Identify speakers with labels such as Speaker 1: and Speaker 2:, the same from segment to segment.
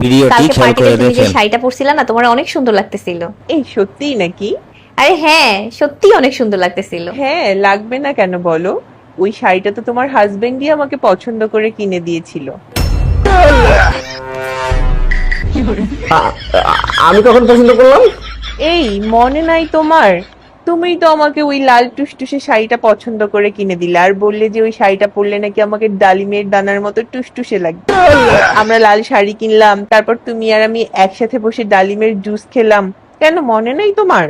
Speaker 1: ভিডিওটি
Speaker 2: কালকে
Speaker 1: খেয়াল
Speaker 2: পার্টিতে
Speaker 1: করে
Speaker 2: তুমি যে
Speaker 1: দেখেন।
Speaker 2: শাড়িটা পরছিলা না, তোমার অনেক সুন্দর লাগতেছিল।
Speaker 3: এই সত্যিই নাকি?
Speaker 2: আরে হ্যাঁ, সত্যি অনেক সুন্দর লাগতেছিল।
Speaker 3: হ্যাঁ, লাগবে না কেন বলো? ওই শাড়িটা তো তোমার হাজবেন্ডই আমাকে পছন্দ করে কিনে দিয়েছিল।
Speaker 4: আমি কখন পছন্দ করলাম?
Speaker 3: এই মনে নাই তোমার? তুমিই তো আমাকে ওই লাল টুসটুসে শাড়িটা পছন্দ করে কিনে দিলে আর বললে যে ওই শাড়িটা পরলে নাকি আমাকে ডালিমের দানার মতো টুসটুসে লাগবে। আমরা লাল শাড়ি কিনলাম, তারপর তুমি আর আমি একসাথে বসে ডালিমের জুস খেলাম। কেন মনে নেই তোমার?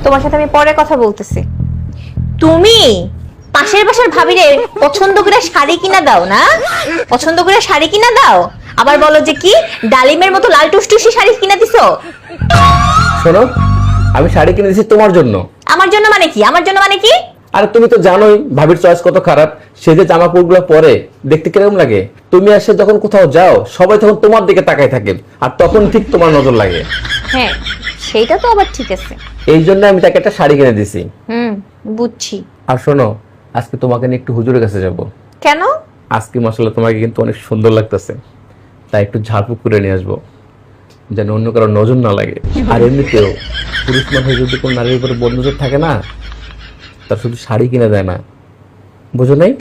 Speaker 2: তোমার সাথে আমি পরে কথা বলতেছি। তুমি পাশের বাসার ভাবিরে পছন্দ করে শাড়ি কিনা দাও না? পছন্দ করে শাড়ি কিনা দাও, আবার বলো যে কি ডালিমের মতো লাল টুসটুসি শাড়ি কিনা দিছো।
Speaker 4: শোনো, আমি শাড়ি কিনে দিয়েছি তোমার জন্য।
Speaker 2: আমার জন্য মানে কি? আমার জন্য মানে কি?
Speaker 4: আর তুমি তো জানোই ভাবির চয়েস কত খারাপ। সে যে জামা কাপড়গুলো পরে দেখতে কিরকম লাগে। তুমি আর সে যখন কোথাও যাও সবাই তখন তোমার দিকে তাকায় থাকে, আর তখন ঠিক তোমার নজর লাগে।
Speaker 2: হ্যাঁ, সেইটা তো আবার ঠিক আছে।
Speaker 4: এই জন্য আমি তাকে একটা শাড়ি কিনে দিয়েছি।
Speaker 2: বুঝছি।
Speaker 4: আর শোনো, আজকে তোমাকে নিয়ে একটু হুজুরের কাছে যাব।
Speaker 2: কেন?
Speaker 4: আজকে মাসাল্লাহ তোমাকে কিন্তু অনেক সুন্দর লাগতেছে, তাই একটু ঝাড়ফুঁক করে নিয়ে আসবো, যেন অন্য কারো নজর না লাগে। আর এমনিতেও পুরুষ মানুষ যদি কোনো নারীর উপরে বদ নজর থাকে না, তার শুধু শাড়ি কিনে দেয় না, বুঝো নাই?